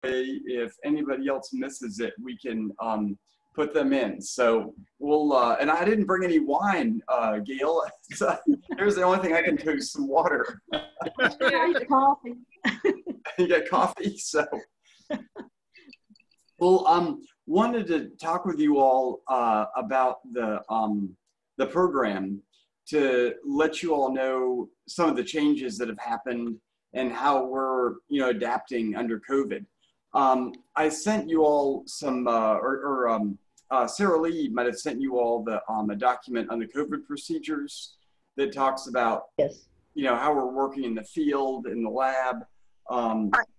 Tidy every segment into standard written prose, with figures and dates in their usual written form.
if anybody else misses it, we can put them in. So we'll, and I didn't bring any wine, Gail. So here's the only thing I can do, some water. Coffee. You got coffee, so. Well, wanted to talk with you all about the program, to let you all know some of the changes that have happened and how we're, adapting under COVID. I sent you all some, Sarah Lee might have sent you all a document on the COVID procedures that talks about, yes, how we're working in the field, in the lab.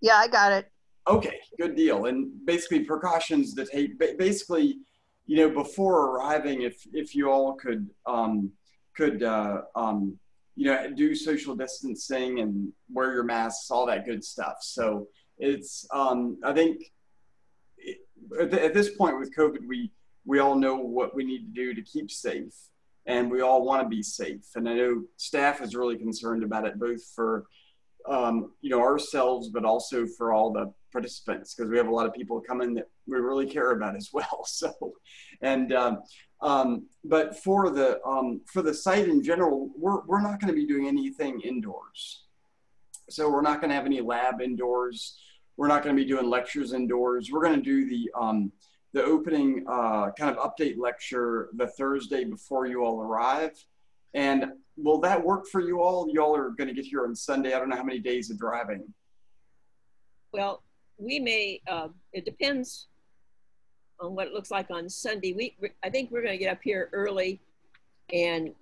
Yeah, I got it. Okay, good deal. And basically precautions that take, basically, before arriving, if you all could do social distancing and wear your masks, all that good stuff. So it's, I think at this point with COVID, we all know what we need to do to keep safe, and we all want to be safe. And I know staff is really concerned about it, both for, ourselves, but also for all the participants, because we have a lot of people coming that we really care about as well. So, and, but for the site in general, we're not going to be doing anything indoors. So we're not going to have any lab indoors. We're not going to be doing lectures indoors. We're going to do the opening kind of update lecture the Thursday before you all arrive. And will that work for you all? You all are going to get here on Sunday. I don't know how many days of driving. Well, we may, it depends on what it looks like on Sunday. I think we're going to get up here early and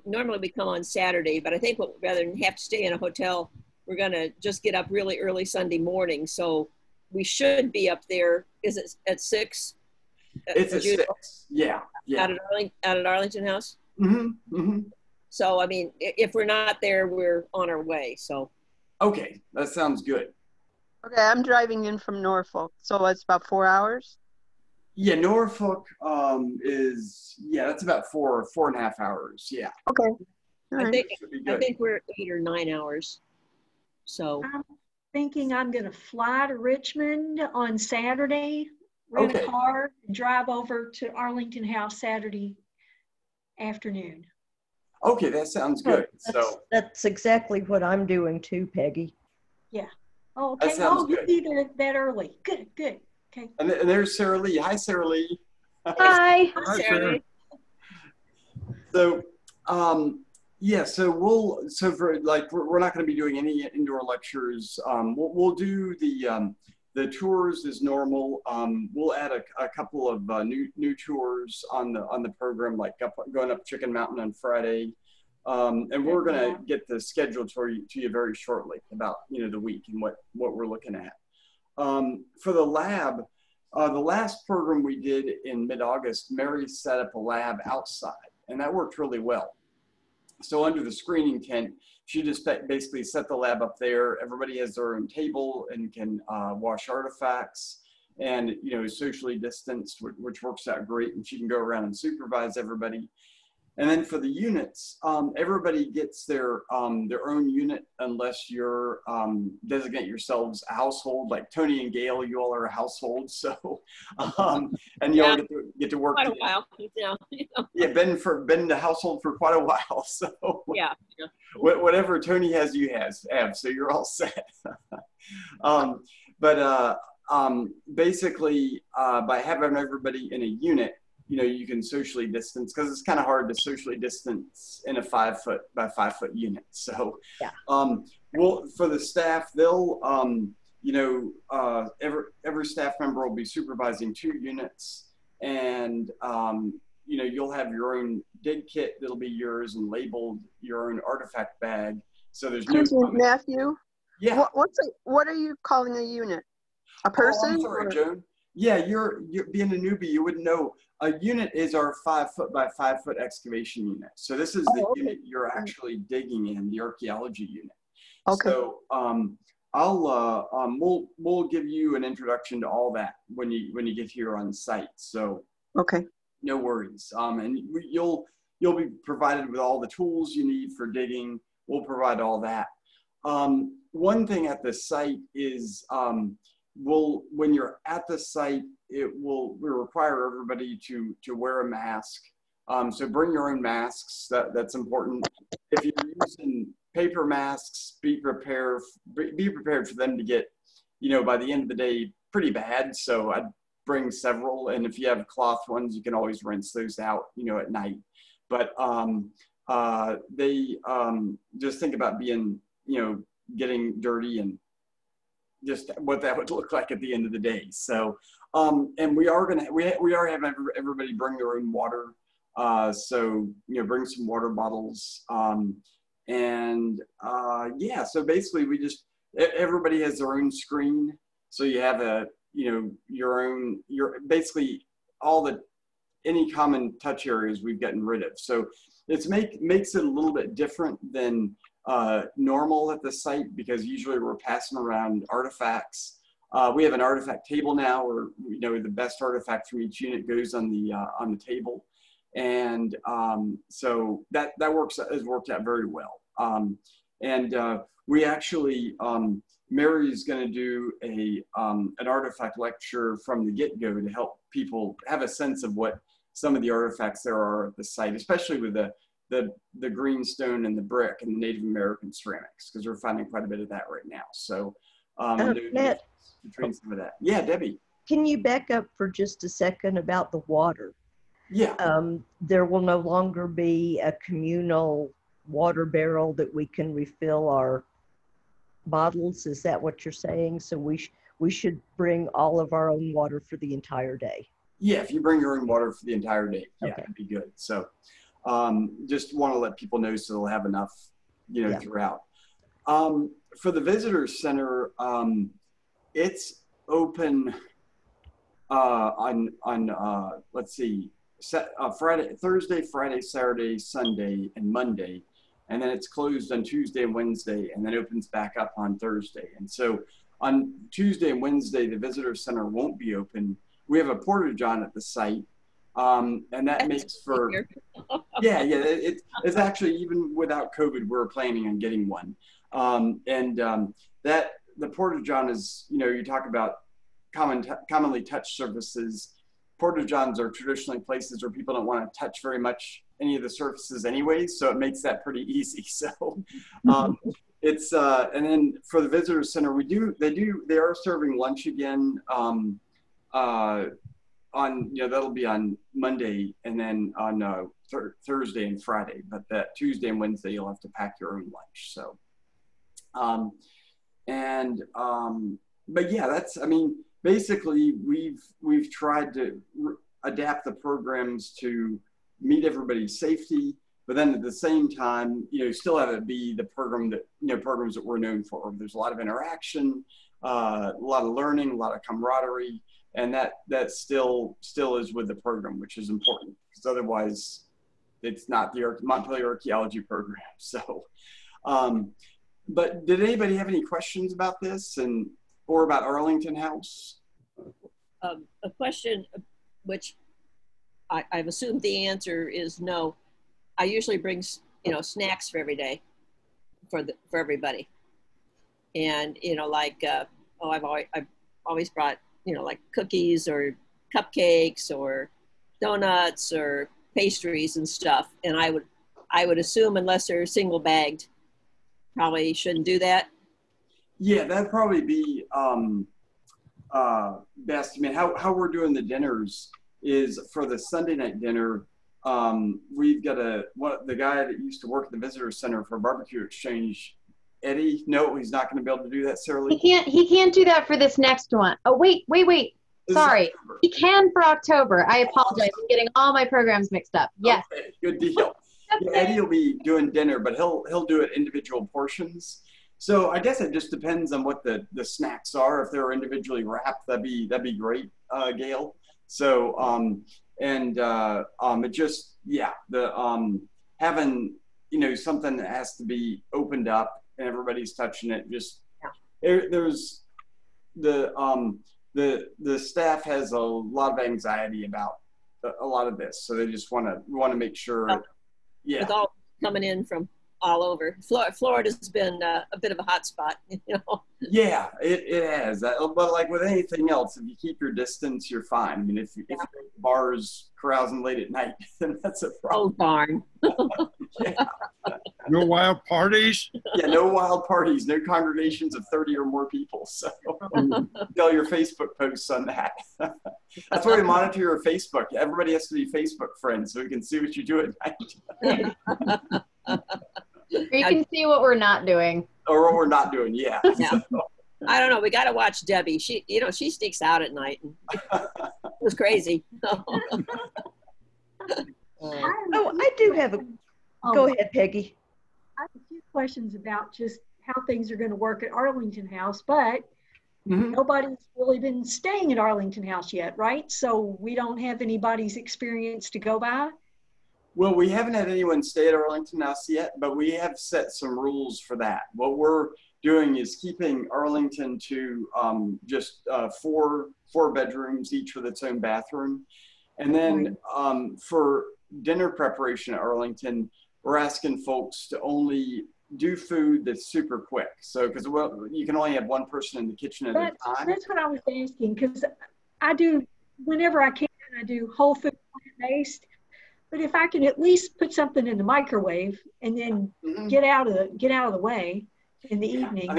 normally we come on Saturday, but I think rather than have to stay in a hotel, we're going to just get up really early Sunday morning. So we should be up there. Is it at 6? It's at 6. Yeah. Out at Arlington House? Mm-hmm. Mm-hmm. So, I mean, if we're not there, we're on our way. So. Okay, that sounds good. Okay, I'm driving in from Norfolk, so it's about 4 hours. Yeah, Norfolk that's about 4.5 hours. Yeah. Okay. I think we're 8 or 9 hours. So I'm thinking I'm going to fly to Richmond on Saturday, rent a car, drive over to Arlington House Saturday afternoon. Okay, that sounds good. That's exactly what I'm doing too, Peggy. Yeah. Oh, okay. You'll be there that early. Good. Okay. And there's Sarah Lee. Hi, Sarah Lee. Hi. Hi, Sarah Lee. So, so for we're not going to be doing any indoor lectures. We'll do the tours as normal. We'll add a couple of new tours on the program, like going up Chicken Mountain on Friday. And we're going to get the schedule to you very shortly about, the week and what we're looking at. For the lab, the last program we did in mid-August, Mary set up a lab outside, and that worked really well. So under the screening tent, she just basically set the lab up there. Everybody has their own table and can wash artifacts, and socially distanced, which works out great. And she can go around and supervise everybody. And then for the units, everybody gets their own unit unless you're designate yourselves a household. Like Tony and Gail, you all are a household, so and you all get to work quite a while. Yeah, been in the household for quite a while. So yeah. Whatever Tony has, you have. So you're all set. Basically, by having everybody in a unit, you can socially distance, because it's kind of hard to socially distance in a 5 foot by 5 foot unit. So, yeah. For the staff, they'll, every staff member will be supervising 2 units, and, you'll have your own dig kit that'll be yours and labeled your own artifact bag. So there's Excuse me, Matthew. Yeah. What are you calling a unit? A person? Oh, I'm sorry, Joan. Yeah, you're being a newbie, you wouldn't know. A unit is our 5 foot by 5 foot excavation unit. So this is the unit you're actually digging in, the archaeology unit. Okay. So we'll give you an introduction to all that when you get here on site. So okay, no worries. And you'll be provided with all the tools you need for digging. We'll provide all that. One thing at the site is when you're at the site, we'll require everybody to wear a mask. So bring your own masks. That's important. If you're using paper masks, be prepared for them to get, by the end of the day, pretty bad. So I'd bring several, and if you have cloth ones, you can always rinse those out, at night. But they just think about being, getting dirty and just what that would look like at the end of the day. So, and we are having everybody bring their own water. So, bring some water bottles. Yeah, so basically everybody has their own screen. So you have basically any common touch areas we've gotten rid of. So makes it a little bit different than normal at the site, because usually we're passing around artifacts. We have an artifact table now where, the best artifact from each unit goes on the table. And so that has worked out very well. We actually, Mary's going to do an artifact lecture from the get-go to help people have a sense of what some of the artifacts there are at the site, especially with the greenstone and the brick and the Native American ceramics, because we're finding quite a bit of that right now. So Matt, between some of that. Yeah, Debbie. Can you back up for just a second about the water? Yeah. There will no longer be a communal water barrel that we can refill our bottles. Is that what you're saying? So we should bring all of our own water for the entire day. Yeah, if you bring your own water for the entire day, yeah, okay. That'd be good. So just want to let people know so they'll have enough, throughout. For the visitor center, it's open on let's see, Thursday, Friday, Saturday, Sunday, and Monday. And then it's closed on Tuesday and Wednesday, and then opens back up on Thursday. And so on Tuesday and Wednesday, the visitor center won't be open. We have a porta-john at the site, and that makes for, it's actually, even without COVID, we're planning on getting one. That the porta-john is, you talk about commonly touched surfaces. Porta-johns are traditionally places where people don't want to touch very much any of the surfaces anyway, so it makes that pretty easy. So it's and then for the visitor center, they are serving lunch again on that'll be on Monday, and then on Thursday and Friday, but that Tuesday and Wednesday you'll have to pack your own lunch. So but yeah, basically we've tried to adapt the programs to meet everybody's safety, but then at the same time, still have it be the program that, programs that we're known for. There's a lot of interaction, a lot of learning, a lot of camaraderie, and that still is with the program, which is important, because otherwise it's not the Montpelier archaeology program. So, but did anybody have any questions about this or about Arlington House? A question which I've assumed the answer is no. I usually bring, snacks for every day for everybody. And, I've always brought, like cookies or cupcakes or donuts or pastries and stuff. And I would assume, unless they're single bagged, probably shouldn't do that. Yeah, that'd probably be best. How we're doing the dinners is, for the Sunday night dinner, we've got the guy that used to work at the visitor center for barbecue exchange, Eddie. No, he's not going to be able to do that, Sarah Lee. He can't do that for this next one. Oh, wait. Sorry. He can for October. I apologize. I'm getting all my programs mixed up. Yes. Okay, good deal. Yeah, Eddie will be doing dinner, but he'll do it individual portions. So I guess it just depends on what the snacks are. If they're individually wrapped, that'd be great, Gail. So it just, having something that has to be opened up and everybody's touching it. Just there's the staff has a lot of anxiety about a lot of this, so they just want to make sure. With all coming in from all over. Florida's been a bit of a hot spot, you know. Yeah, it has. But like with anything else, if you keep your distance, you're fine. I mean, if you're at bars carousing late at night, then that's a problem. Oh, darn. Yeah. No wild parties? Yeah, no wild parties, no congregations of 30 or more people. So tell your Facebook posts on that. That's why we monitor your Facebook. Everybody has to be Facebook friends so we can see what you do at night. You can see what we're not doing. Or what we're not doing, yeah. Yeah. I don't know. We got to watch Debbie. She sneaks out at night. And it was crazy. I do have a. Go ahead, Peggy. I have a few questions about just how things are going to work at Arlington House, but nobody's really been staying at Arlington House yet, right? So we don't have anybody's experience to go by. Well, we haven't had anyone stay at Arlington House yet, but we have set some rules for that. What we're doing is keeping Arlington to just four bedrooms, each with its own bathroom. And then for dinner preparation at Arlington, we're asking folks to only do food that's super quick. So, because you can only have one person in the kitchen at a time. That's what I was asking, because I do, whenever I can, I do whole food plant-based. But if I can at least put something in the microwave and then get out of the way in the evening,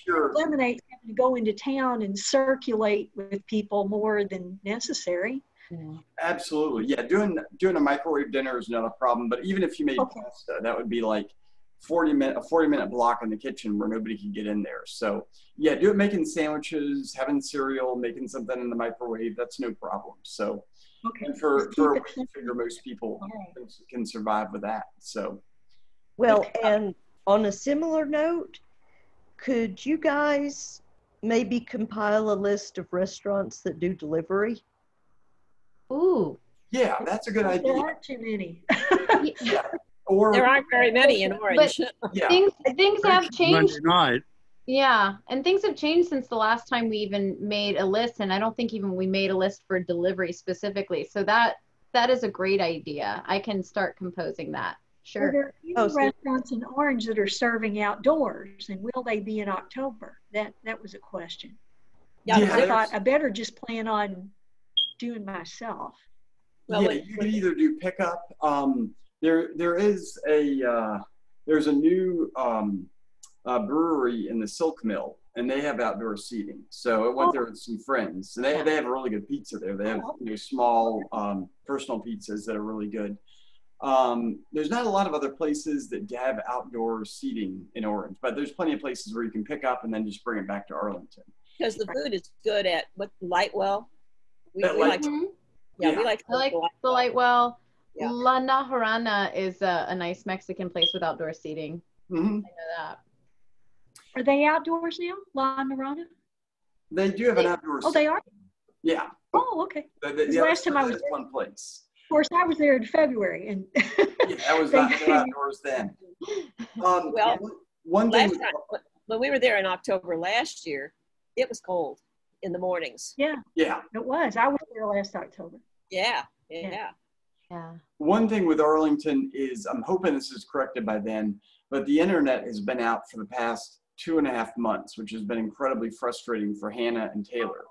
eliminate having to go into town and circulate with people more than necessary. Yeah. Absolutely, yeah. Doing a microwave dinner is not a problem. But even if you made pasta, that would be like a 40-minute block in the kitchen where nobody can get in there. So yeah, making sandwiches, having cereal, making something in the microwave, that's no problem. So. And for a week, I figure most people can survive with that. So, well, and on a similar note, could you guys maybe compile a list of restaurants that do delivery? Ooh. Yeah, that's a good idea. There aren't too many. Yeah. Or there aren't very many in Orange. But things have changed. Monday night. Yeah, and things have changed since the last time we even made a list, and I don't think even we made a list for delivery specifically. So that is a great idea. I can start composing that. Sure. Are there any restaurants in Orange that are serving outdoors, and will they be in October? That was a question. Yeah, I thought I better just plan on doing myself. Well, you can either do pickup. There's a new brewery in the Silk Mill, and they have outdoor seating. So I went there with some friends, and they have a really good pizza there. They have small personal pizzas that are really good. There's not a lot of other places that have outdoor seating in Orange, but there's plenty of places where you can pick up and then just bring it back to Arlington. Because the food is good at Lightwell. We like the Lightwell. Yeah. La Najarana is a nice Mexican place with outdoor seating. I know that. Are they outdoors now, La Naranja? They do have an outdoor. Oh, they are? Yeah. Oh, okay. The last time I was there, one place. Of course, I was there in February, and yeah, that was not outdoors then. Well, one thing last time, when we were there in October last year, it was cold in the mornings. Yeah. Yeah. It was. I was there last October. Yeah. One thing with Arlington is, I'm hoping this is corrected by then, but the internet has been out for the past 2.5 months, which has been incredibly frustrating for Hannah and Taylor.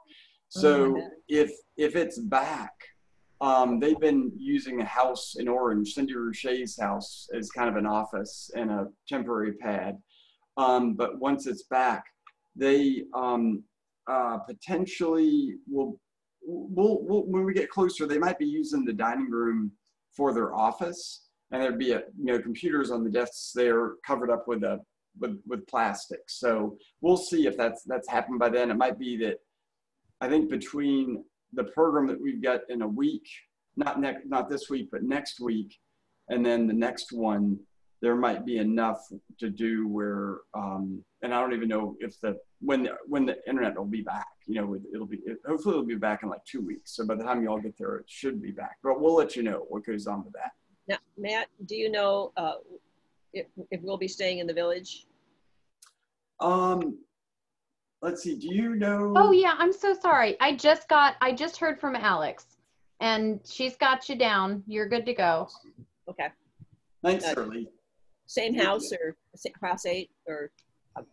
So if it's back, they've been using a house in Orange, Cindy Rouché's house, as kind of an office and a temporary pad. But once it's back, they potentially will when we get closer, they might be using the dining room for their office, and there'd be computers on the desks there covered up with plastic. So we'll see if that's happened by then. It might be that, I think between the program that we've got in a week, not this week, but next week, and then the next one, there might be enough to do where, and I don't even know if when the internet will be back. Hopefully it'll be back in like 2 weeks. So by the time you all get there, it should be back. But we'll let you know what goes on with that. Now, Matt, do you know if we'll be staying in the village? Let's see. Do you know? Oh yeah, I'm so sorry. I just heard from Alex, and she's got you down. You're good to go. Okay. Thanks, Shirley. Same house or house 8 or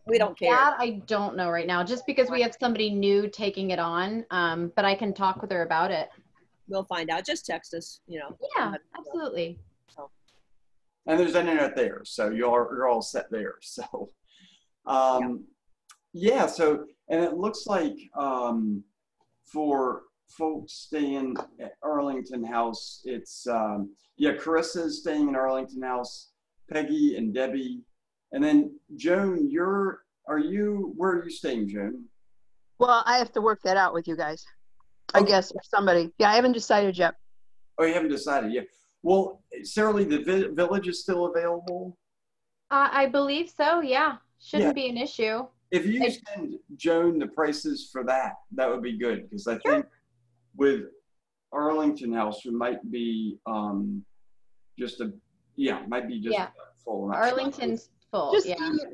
we don't care. That I don't know right now, just because we have somebody new taking it on. But I can talk with her about it. We'll find out. Just text us, you know. Yeah, absolutely. And there's internet there, so you're all set there. So, yeah. So, and it looks like for folks staying at Arlington House, it's yeah, Carissa's staying in Arlington House, Peggy and Debbie, and then Joan. Where are you staying, Joan? Well, I have to work that out with you guys. I guess, or somebody. Yeah, I haven't decided yet. Oh, you haven't decided yet. Well, Sarah Lee, the village is still available? I believe so, yeah. Shouldn't be an issue. If you send Joan the prices for that, that would be good, because I think with Arlington House, it might be just a, might be just full. Arlington's full,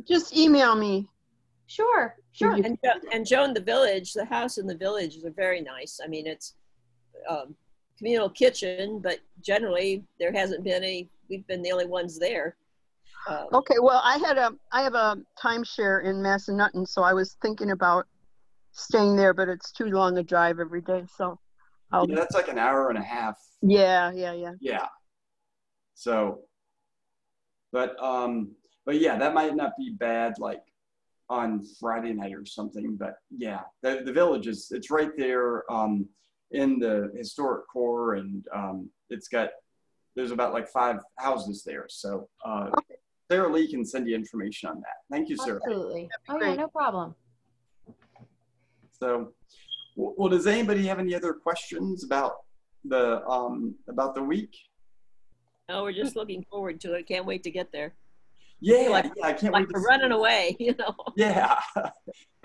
Just email me. Sure. And Joan, the house in the village is very nice. I mean, it's communal kitchen, but generally there hasn't been we've been the only ones there. Okay, well, I have a timeshare in Massanutten, so I was thinking about staying there, but it's too long a drive every day, so that's like an hour and a half. Yeah. So, but yeah, that might not be bad, like on Friday night or something, but yeah, the village it's right there in the historic core, and there's about like 5 houses there, so Sarah Lee can send you information on that. Thank you, Sarah. Absolutely. Oh yeah, no problem. So, well, does anybody have any other questions about the week? Oh, we're just looking forward to it. Can't wait to get there. Yeah, I can't wait. We're running away, you know. Yeah.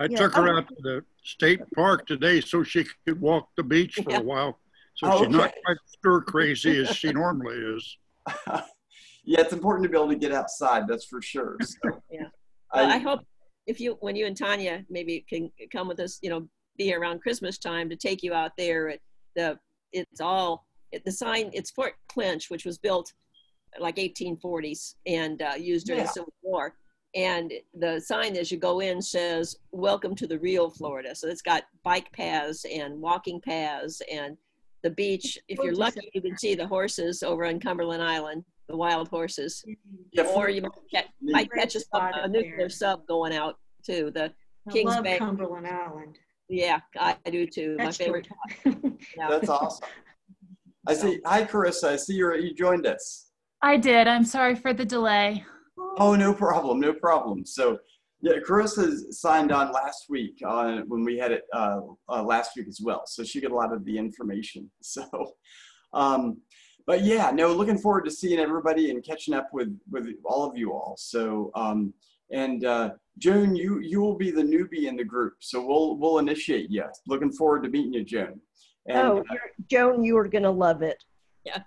I took her out to the state park today so she could walk the beach for a while. So she's not quite stir crazy as she normally is. Yeah, it's important to be able to get outside, that's for sure. So, yeah. Well, I hope when you and Tanya maybe can come with us, you know, be here around Christmas time to take you out there. The sign, it's Fort Clinch, which was built like 1840s and used during the Civil War. And the sign as you go in says, "Welcome to the real Florida." So it's got bike paths and walking paths and the beach. If you're lucky, you can see the horses over on Cumberland Island, the wild horses. Yeah, or you might catch a nuclear sub going out too. The Kings Bay. Cumberland Island. Yeah, I do too. That's my favorite. That's awesome. I see. Hi, Carissa. I see you joined us. I did. I'm sorry for the delay. Oh, no problem. No problem. So, yeah, Carissa signed on last week when we had it last week as well. So she got a lot of the information. So, but yeah, no, looking forward to seeing everybody and catching up with all of you all. So, and Joan, you will be the newbie in the group. So we'll initiate you. Looking forward to meeting you, Joan. And, Joan, you are going to love it. Yeah.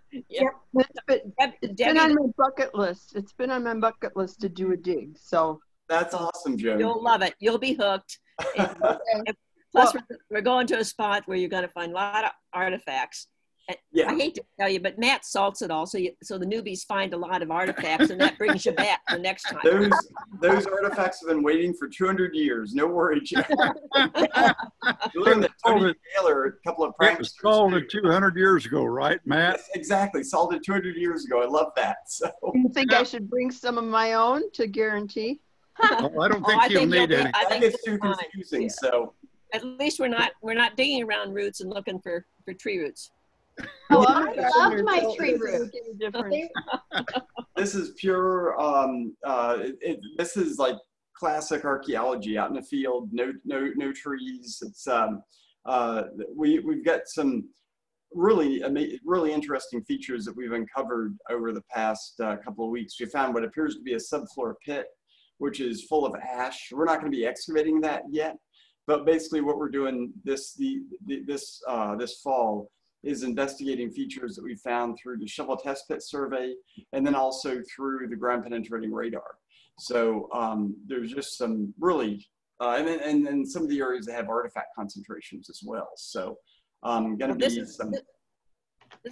It's been on my bucket list. It's been on my bucket list to do a dig. So that's awesome, Joan. You'll love it. You'll be hooked. And plus, we're going to a spot where you're going to find a lot of artifacts. I hate to tell you, but Matt salts it all, so the newbies find a lot of artifacts, and that brings you back the next time. Those artifacts have been waiting for 200 years. No worries. You learned that Tony Taylor, a couple of pranksters. It was salted 200 years ago, right, Matt? Yes, exactly. Salted 200 years ago. I love that. So. You think I should bring some of my own to guarantee? Well, I don't think you'll need any. That gets too confusing. Yeah. So at least we're not digging around roots and looking for tree roots. Oh, I love my tree root. This is pure. This is like classic archaeology out in the field. No trees. It's we've got some really interesting features that we've uncovered over the past couple of weeks. We found what appears to be a subfloor pit, which is full of ash. We're not going to be excavating that yet, but basically what we're doing this fall is investigating features that we found through the shovel test pit survey, and then also through the ground penetrating radar. So there's just some really, and then some of the areas that have artifact concentrations as well. So This is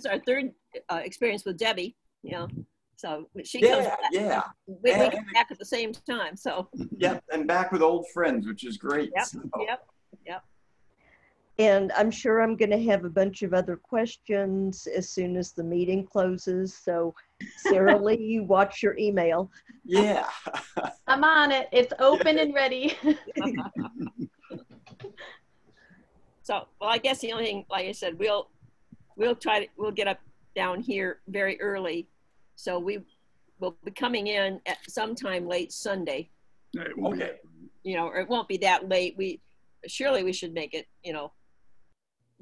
our third experience with Debbie, you know. So she comes back. Yeah. We come back at the same time. So. Yep, and back with old friends, which is great. Yep. So. Yep. And I'm sure I'm going to have a bunch of other questions as soon as the meeting closes. So, Sarah Lee, you watch your email. Yeah. I'm on it. It's open and ready. So, well, I guess the only thing, like I said, we'll get up down here very early. So we will be coming in at sometime late Sunday. Okay. You know, or it won't be that late. Surely we should make it, you know,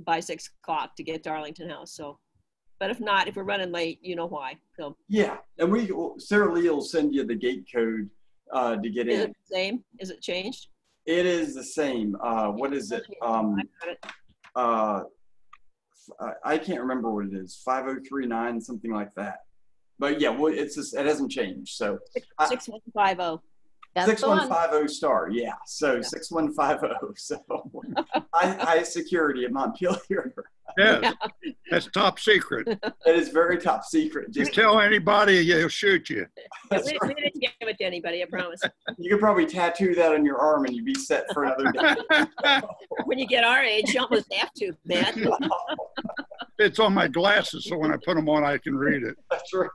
by 6 o'clock to get to Arlington House. So, but if not, if we're running late, you know why. So. Yeah, and Sarah Lee will send you the gate code to get in. Is it the same? Is it changed? It is the same. What is it? I can't remember what it is. 5039, something like that. But yeah, well, it hasn't changed. So 6150. That's 6150 star. Yeah. So yeah. 6150. So high security at Montpelier. Yes, that's top secret. It is very top secret. Just tell anybody, they'll shoot you. We didn't give it to anybody, I promise. You could probably tattoo that on your arm and you'd be set for another day. When you get our age, you almost have to, man. It's on my glasses, so when I put them on, I can read it. That's right.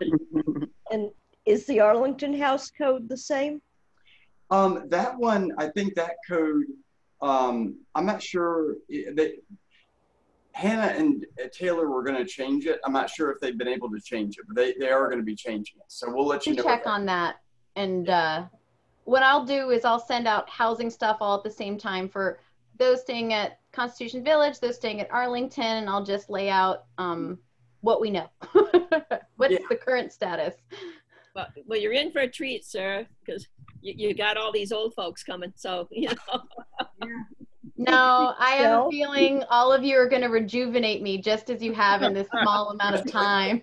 And is the Arlington House code the same? That one, I think that code, I'm not sure that Hannah and Taylor were going to change it. I'm not sure if they've been able to change it, but they are going to be changing it. So we'll let you know. Check on that. And what I'll do is I'll send out housing stuff all at the same time for those staying at Constitution Village, those staying at Arlington, and I'll just lay out what we know. What's the current status? Well, you're in for a treat, Sarah, because you got all these old folks coming. So, you know. No, I have a feeling all of you are going to rejuvenate me just as you have in this small amount of time.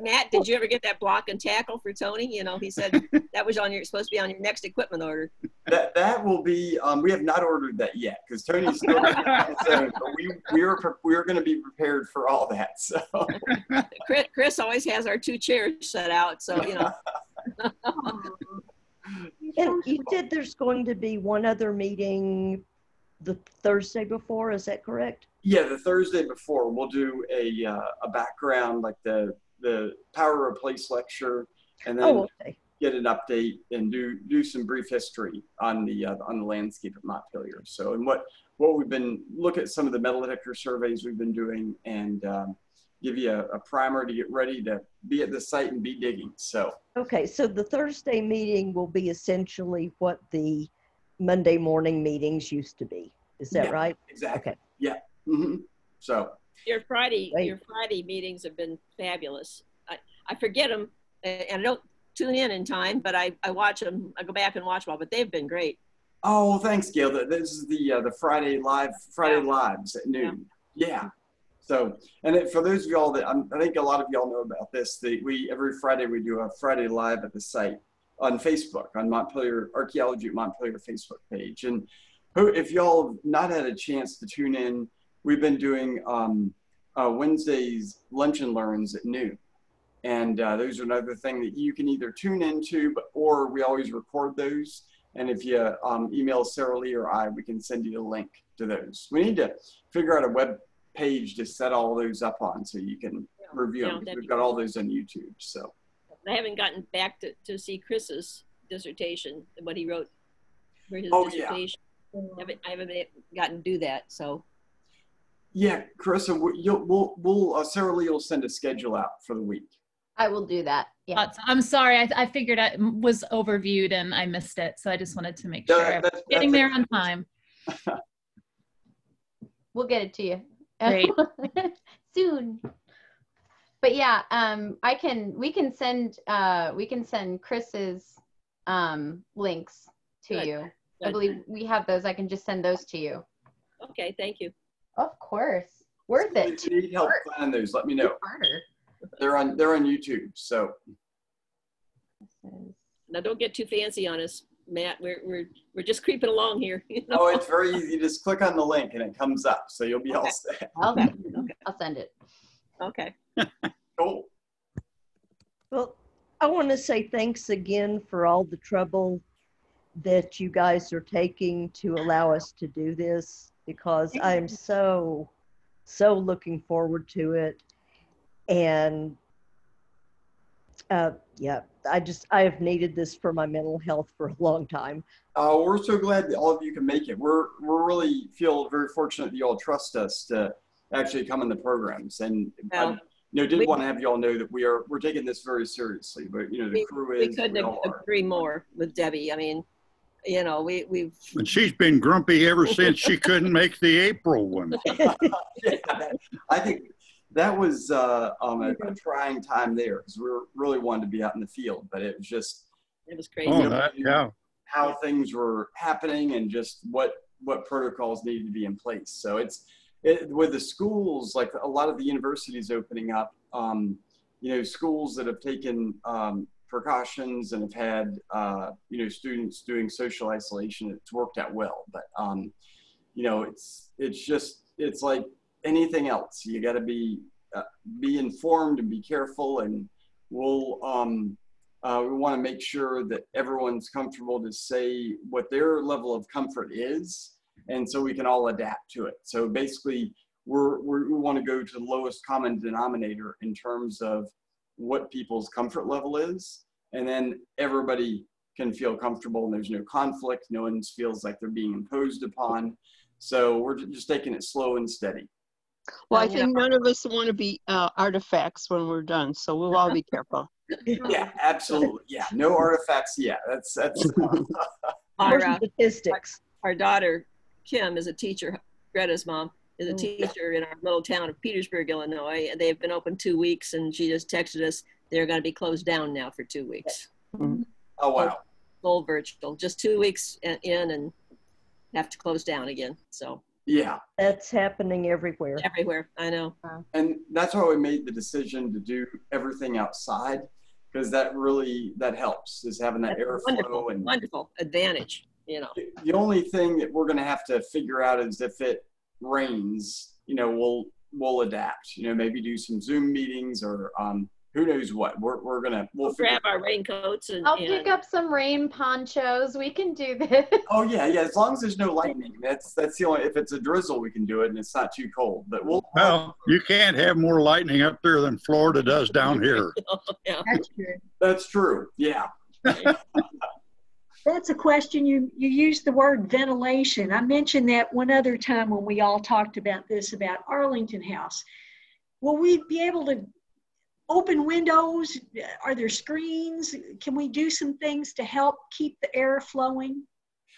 Matt, did you ever get that block and tackle for Tony? You know, he said that was supposed to be on your next equipment order. That will be. We have not ordered that yet because Tony's still on his own. But we are going to be prepared for all that. So Chris always has our 2 chairs set out. So you know. And you said there's going to be one other meeting the Thursday before, is that correct? Yeah, the Thursday before we'll do a background, like the power replace lecture, and then get an update and do some brief history on the landscape of Montpelier. So, and what we've been look at some of the metal detector surveys we've been doing, and give you a primer to get ready to be at the site and be digging. So okay, so the Thursday meeting will be essentially what the Monday morning meetings used to be. Is that right? Exactly. Okay. Yeah. Mm-hmm. So your Friday meetings have been fabulous. I forget them and I don't tune in time, but I watch them. I go back and watch them all, but they've been great. Oh, thanks, Gail. This is the Friday lives at noon. Yeah. So, and for those of y'all that I think a lot of y'all know about this, every Friday we do a Friday live at the site on Facebook, on Montpelier Archaeology at Montpelier Facebook page. And if y'all have not had a chance to tune in, we've been doing Wednesdays lunch and learns at noon. And those are another thing that you can either tune into, or we always record those. And if you email Sarah Lee or I, we can send you the link to those. We need to figure out a web page to set all those up on so you can review them. We've got all those on YouTube. So I haven't gotten back to see Chris's dissertation, what he wrote for his dissertation. I haven't gotten to do that. So yeah, Chris, we'll Sarah Lee will send a schedule out for the week. I will do that. Yeah. I'm sorry. I figured I was overviewed and I missed it. So I just wanted to make sure I'm getting there on time. We'll get it to you. Great. Soon. But yeah, we can send Chris's links to you. I believe we have those. I can just send those to you. Okay, thank you. Of course. Worth it. If you need help finding those, let me know. They're on YouTube, so. Now don't get too fancy on us, Matt. We're just creeping along here. You know? Oh, it's very easy. You just click on the link and it comes up, so you'll be all set. I'll send it. Okay. Cool. Well, I want to say thanks again for all the trouble that you guys are taking to allow us to do this, because I'm so looking forward to it. And yeah, I have needed this for my mental health for a long time. We're so glad that all of you can make it. We're really feel very fortunate that you all trust us to actually come in the programs. And I did want to have you all know that we're taking this very seriously. But the crew is. We couldn't agree more with Debbie. I mean, we've. And she's been grumpy ever since she couldn't make the April one. Yeah, I think that was a trying time there, because we really wanted to be out in the field, but it was crazy. Oh, how things were happening and just what protocols needed to be in place. So with the schools, like a lot of the universities opening up, schools that have taken precautions and have had students doing social isolation, it's worked out well. But it's like anything else. You got to be informed and be careful, and we'll we want to make sure that everyone's comfortable to say what their level of comfort is, and so we can all adapt to it. So basically, we want to go to the lowest common denominator in terms of what people's comfort level is, and then everybody can feel comfortable and there's no conflict. No one feels like they're being imposed upon. So we're just taking it slow and steady. Well, I think none of us want to be artifacts when we're done, so we'll all be careful. Yeah, absolutely. Yeah, no artifacts. Yeah, that's our statistics. Our daughter Kim is a teacher. Greta's mom is a teacher in our little town of Petersburg, Illinois. They've been open 2 weeks, and she just texted us they're going to be closed down now for 2 weeks. Mm-hmm. Oh wow! Full virtual, just 2 weeks in, and have to close down again. So. Yeah. That's happening everywhere. Everywhere, I know. And that's why we made the decision to do everything outside, because that helps, is having that airflow and wonderful advantage, The only thing that we're going to have to figure out is if it rains, we'll adapt, maybe do some Zoom meetings or who knows what. We'll grab our raincoats and I'll pick up some rain ponchos. We can do this. Oh yeah, as long as there's no lightning. That's the only. If it's a drizzle, we can do it and it's not too cold. But well, you can't have more lightning up there than Florida does down here. Yeah. That's true. That's true. Yeah. That's a question. You used the word ventilation. I mentioned that one other time when we all talked about this, about Arlington House. Will we be able to open windows? Are there screens? Can we do some things to help keep the air flowing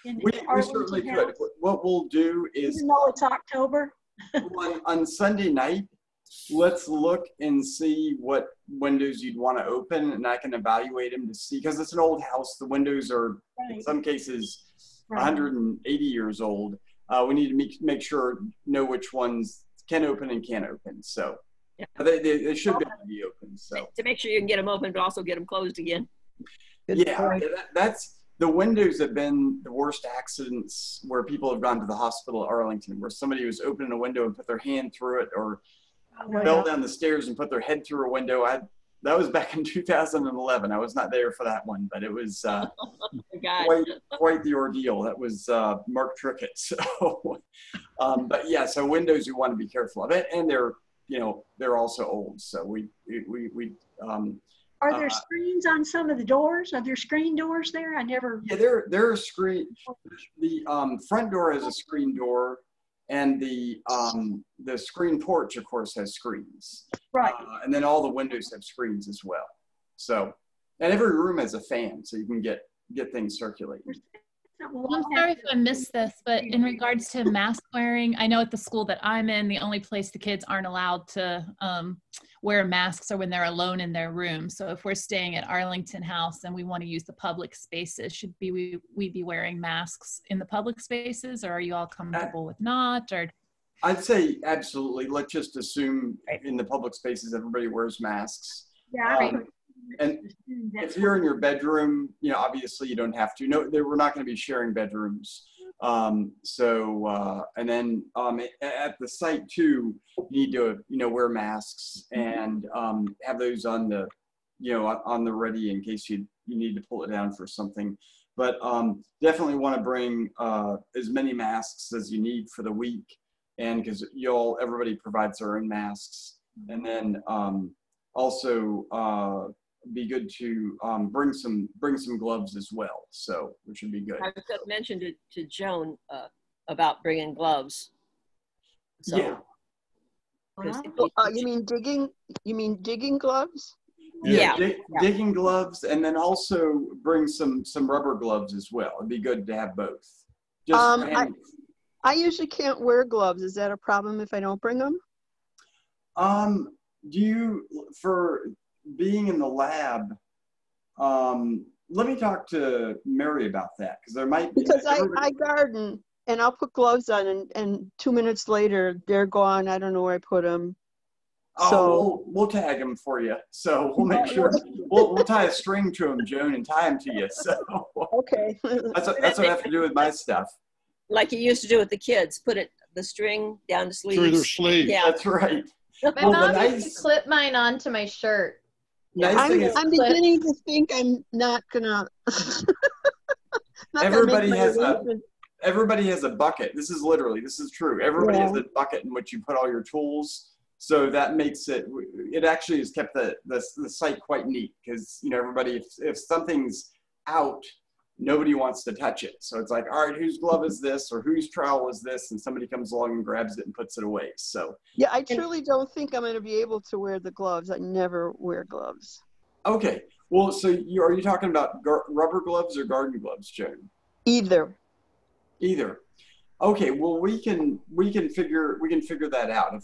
in we certainly could. What we'll do is, even though it's October, on Sunday night, let's look and see what windows you'd want to open, and I can evaluate them to see, because it's an old house. The windows are in some cases 180 years old. We need to make sure, know which ones can open and can't open. So. Yeah. They should be able to be open. So to make sure you can get them open, but also get them closed again. That's the windows have been the worst accidents where people have gone to the hospital at Arlington, where somebody was opening a window and put their hand through it, or fell down the stairs and put their head through a window. That was back in 2011. I was not there for that one, but it was quite the ordeal. That was Mark Trickett. So, but yeah, so windows you want to be careful of it, and they're also old. So we are there screens on some of the doors? Are there screen doors there? I never. Yeah, there are screen. The front door has a screen door, and the screen porch, of course, has screens. Right. And then all the windows have screens as well. So, and every room has a fan, so you can get things circulating. I'm sorry if I missed this, but in regards to mask wearing, I know at the school that I'm in, the only place the kids aren't allowed to wear masks are when they're alone in their room. So if we're staying at Arlington House and we want to use the public spaces, should we be wearing masks in the public spaces, or are you all comfortable with not? Or I'd say absolutely. Let's just assume in the public spaces everybody wears masks. Yeah. And if you're in your bedroom, obviously you don't have to. No, we're not going to be sharing bedrooms. And then at the site too, you need to, wear masks and have those on the you know, on the ready in case you need to pull it down for something. But definitely want to bring as many masks as you need for the week, and because everybody provides their own masks, and then also be good to bring some gloves as well. So which would be good. I mentioned it to Joan about bringing gloves. So, yeah. You mean digging? You mean digging gloves? Yeah, digging gloves, and then also bring some rubber gloves as well. It'd be good to have both. I usually can't wear gloves. Is that a problem if I don't bring them? Do you, for being in the lab, let me talk to Mary about that, because there might be. Because I garden, and I'll put gloves on, and 2 minutes later, they're gone. I don't know where I put them. Oh, So we'll tag them for you. So we'll make sure we'll tie a string to them, Joan, and tie them to you. So okay, that's what I have to do with my stuff. Like you used to do with the kids, put the string down the sleeves. Through their sleeves. Yeah, that's right. My mom used to clip mine onto my shirt. I'm beginning to think I'm not gonna. Everybody has a bucket. This is true. Everybody has a bucket in which you put all your tools. So that makes it actually has kept the site quite neat, because, you know, everybody, if something's out, nobody wants to touch it. So it's like, all right, whose glove is this, or whose trowel is this? And somebody comes along and grabs it and puts it away. So yeah, I truly don't think I'm going to be able to wear the gloves. I never wear gloves. Okay. Well, so are you talking about rubber gloves or garden gloves, Joan? Either. Okay. Well, we can figure that out.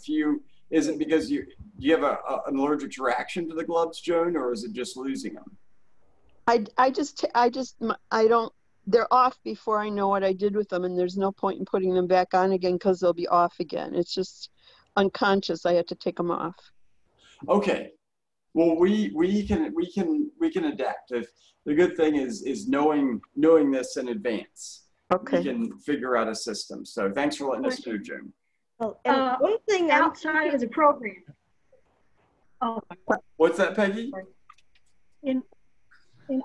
Is it because do you have an allergic reaction to the gloves, Joan, or is it just losing them? I don't, they're off before I know what I did with them, and there's no point in putting them back on again because they'll be off again. It's just unconscious. I had to take them off. Okay. Well, we can adapt. If the good thing is knowing this in advance, okay, we can figure out a system. So thanks for letting us know, Joan. Well, and one thing outside of the program. Oh, what's that, Peggy? In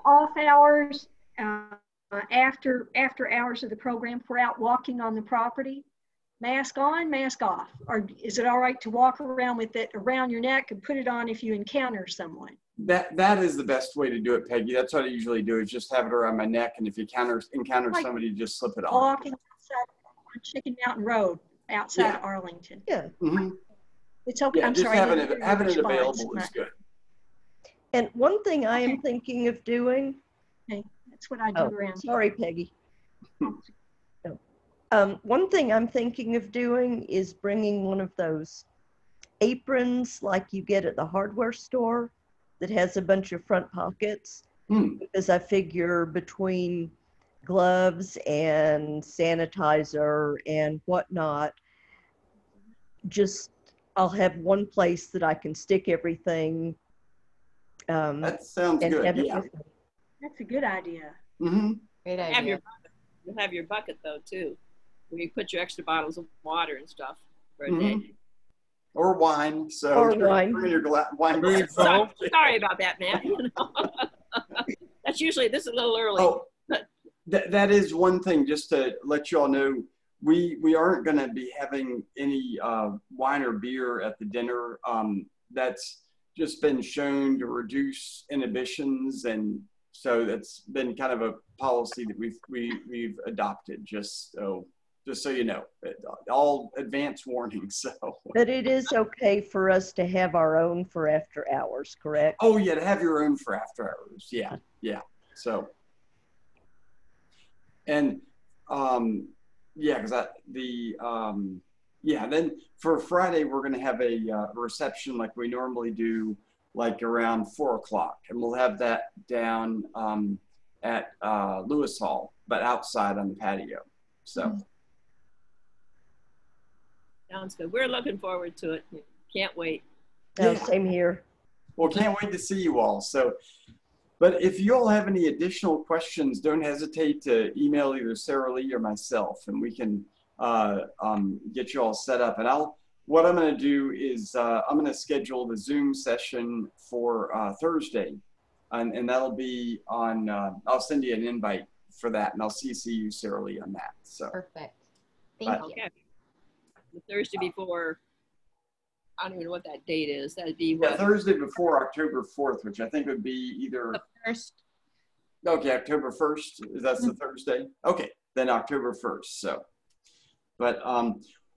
off hours, after hours of the program, if we're out walking on the property, mask on, mask off. Or is it all right to walk around with it around your neck and put it on if you encounter someone? That is the best way to do it, Peggy. That's what I usually do, is just have it around my neck, and if you encounter somebody, just slip it on. Walking outside on Chicken Mountain Road outside of Arlington. Yeah. Mm-hmm. It's okay. Yeah, I'm just sorry. having it available is good. And one thing I am thinking of doing. Okay, that's what I do around. Sorry, Peggy. One thing I'm thinking of doing is bringing one of those aprons like you get at the hardware store that has a bunch of front pockets, because I figure between gloves and sanitizer and whatnot, I'll have one place that I can stick everything. That sounds good. Yeah. That's a good idea. Mm-hmm. Great idea. You'll have your bucket though too, where you put your extra bottles of water and stuff for a day. Or wine. Wine. Bring your wine. Sorry about that, man. That's usually, this is a little early. Oh, that is one thing, just to let you all know, we aren't going to be having any wine or beer at the dinner. That's just been shown to reduce inhibitions, and so that's been kind of a policy that we've adopted. Just so you know, all advance warnings. So, but it is okay for us to have our own for after hours, correct? Oh yeah, to have your own for after hours. Yeah. So, and yeah, because then for Friday we're going to have a reception like we normally do, like around 4 o'clock, and we'll have that down at Lewis Hall, but outside on the patio. So. Sounds good. We're looking forward to it. Can't wait. No, same here. Well, can't wait to see you all. So, but if you all have any additional questions, don't hesitate to email either Sarah Lee or myself, and we can get you all set up. And what I'm going to do is I'm going to schedule the Zoom session for Thursday and that'll be on. I'll send you an invite for that, and I'll CC you, Sarah Lee, on that. So Perfect. Thank you. Okay. The Thursday before, I don't even know what that date is. That'd be what? Yeah, Thursday before October 4th, which I think would be either. The first. Okay, October 1st. That's the Thursday. Okay, then October 1st. So, but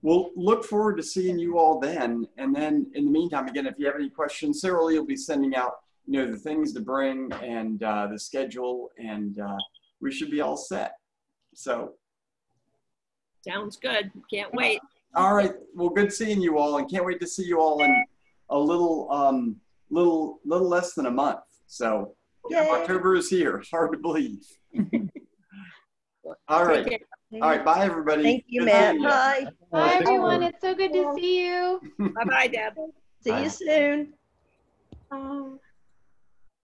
we'll look forward to seeing you all then. And then in the meantime, again, if you have any questions, Sarah Lee will be sending out, the things to bring and the schedule, and we should be all set. So. Sounds good. Can't wait. All right. Well, good seeing you all, and can't wait to see you all in a little less than a month. So October is here. It's hard to believe. All right. All right. Bye, everybody. Thank you, Good Matt. seeing you. Bye. Bye, everyone. It's so good to see you. Bye-bye, Deb. See you soon.